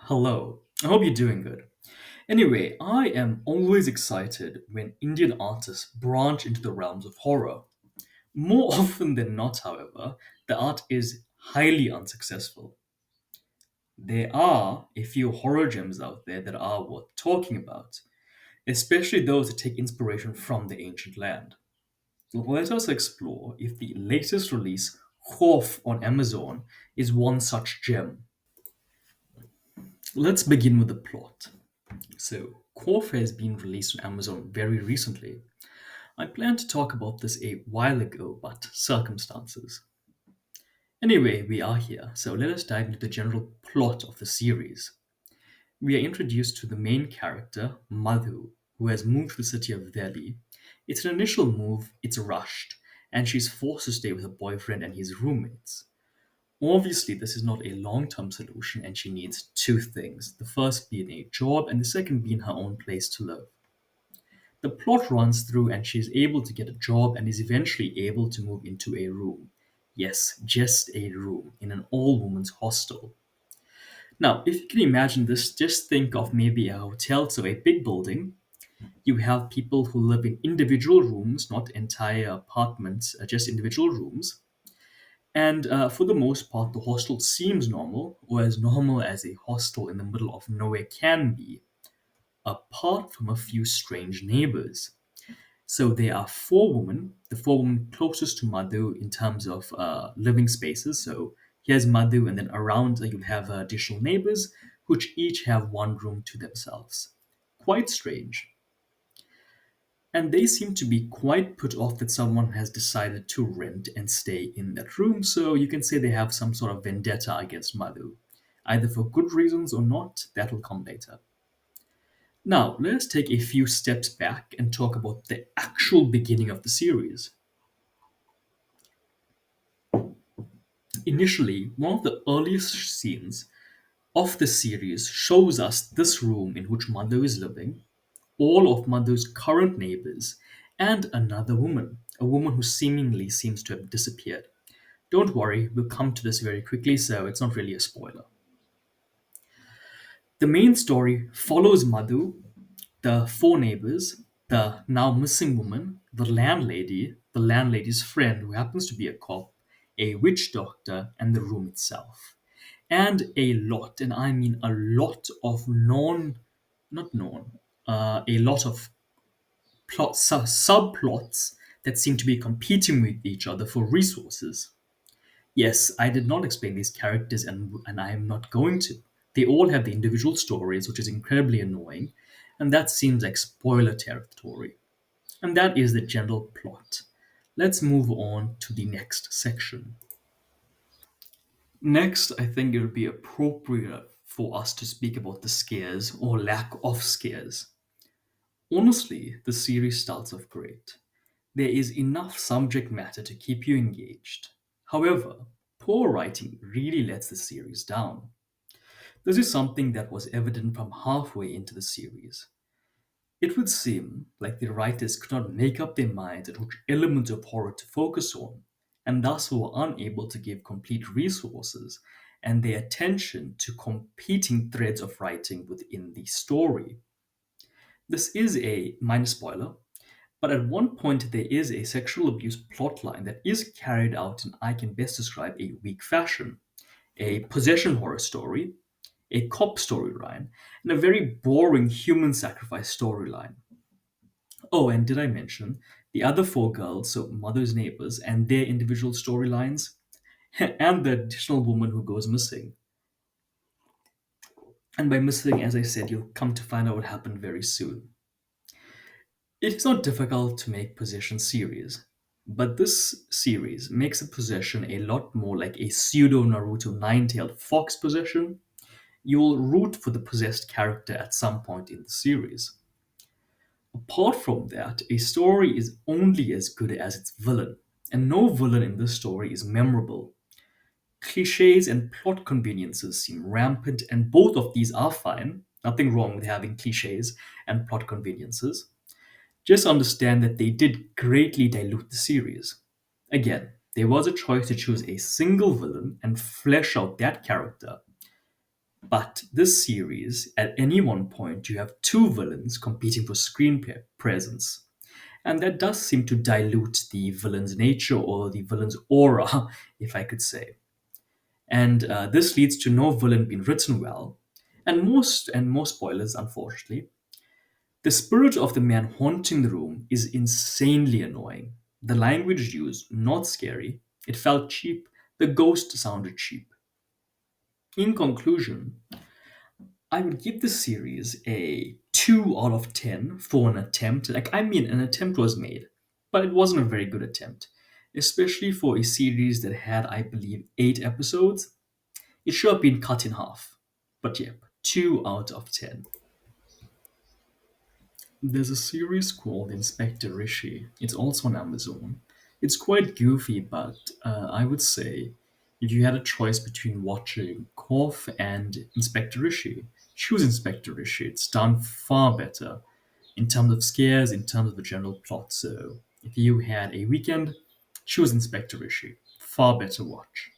Hello, I hope you're doing good. Anyway, I am always excited when Indian artists branch into the realms of horror. More often than not, however, the art is highly unsuccessful. There are a few horror gems out there that are worth talking about, especially those that take inspiration from the ancient land. So let us explore if the latest release, Khauf on Amazon, is one such gem. Let's begin with the plot. So, Khauf has been released on Amazon very recently. I planned to talk about this a while ago, but circumstances. Anyway, we are here, so let us dive into the general plot of the series. We are introduced to the main character, Madhu, who has moved to the city of Delhi. It's an initial move, it's rushed, and she's forced to stay with her boyfriend and his roommates. Obviously, this is not a long term solution, and she needs two things, the first being a job, and the second being her own place to live. The plot runs through, and she is able to get a job and is eventually able to move into a room. Yes, just a room in an all women's hostel. Now, if you can imagine this, just think of maybe a hotel, so a big building. You have people who live in individual rooms, not entire apartments, just individual rooms. And for the most part, the hostel seems normal, or as normal as a hostel in the middle of nowhere can be, apart from a few strange neighbors. So there are four women, the four women closest to Madhu in terms of living spaces. So here's Madhu, and then around you'll have additional neighbors, which each have one room to themselves. Quite strange. And they seem to be quite put off that someone has decided to rent and stay in that room, so you can say they have some sort of vendetta against Madhu. Either for good reasons or not, that will come later. Now, let us take a few steps back and talk about the actual beginning of the series. Initially, one of the earliest scenes of the series shows us this room in which Madhu is living, all of Madhu's current neighbors, and another woman, a woman who seemingly seems to have disappeared. Don't worry, we'll come to this very quickly, so it's not really a spoiler. The main story follows Madhu, the four neighbors, the now missing woman, the landlady's friend who happens to be a cop, a witch doctor, and the room itself. And a lot, and I mean a lot of not non, a lot of subplots that seem to be competing with each other for resources. Yes, I did not explain these characters, and I am not going to. They all have the individual stories, which is incredibly annoying, and that seems like spoiler territory. And that is the general plot. Let's move on to the next section. Next, I think it would be appropriate for us to speak about the scares or lack of scares. Honestly, the series starts off great. There is enough subject matter to keep you engaged. However, poor writing really lets the series down. This is something that was evident from halfway into the series. It would seem like the writers could not make up their minds on which elements of horror to focus on, and thus were unable to give complete resources and their attention to competing threads of writing within the story. This is a minor spoiler, but at one point there is a sexual abuse plotline that is carried out in I can best describe a weak fashion, a possession horror story, a cop storyline, and a very boring human sacrifice storyline. Oh, and did I mention the other four girls, so mother's neighbors, and their individual storylines, and the additional woman who goes missing? And by missing, as I said, you'll come to find out what happened very soon. It is not difficult to make possession series, but this series makes a possession a lot more like a pseudo Naruto nine-tailed fox possession. You will root for the possessed character at some point in the series. Apart from that, a story is only as good as its villain, and no villain in this story is memorable. Cliches and plot conveniences seem rampant, and both of these are fine. Nothing wrong with having cliches and plot conveniences. Just understand that they did greatly dilute the series. Again, there was a choice to choose a single villain and flesh out that character. But this series, at any one point, you have two villains competing for screen presence. And that does seem to dilute the villain's nature or the villain's aura, if I could say. And this leads to no villain being written well. And more spoilers, unfortunately. The spirit of the man haunting the room is insanely annoying. The language used, not scary. It felt cheap. The ghost sounded cheap. In conclusion, I would give this series a 2 out of 10 for an attempt. An attempt was made, but it wasn't a very good attempt, especially for a series that had, I believe, 8 episodes. It should have been cut in half. But yep, 2 out of 10. There's a series called Inspector Rishi. It's also on Amazon. It's quite goofy, but I would say if you had a choice between watching Khauf and Inspector Rishi, choose Inspector Rishi. It's done far better in terms of scares, in terms of the general plot. So if you had a weekend, choose Inspector Rishi. Far better watch.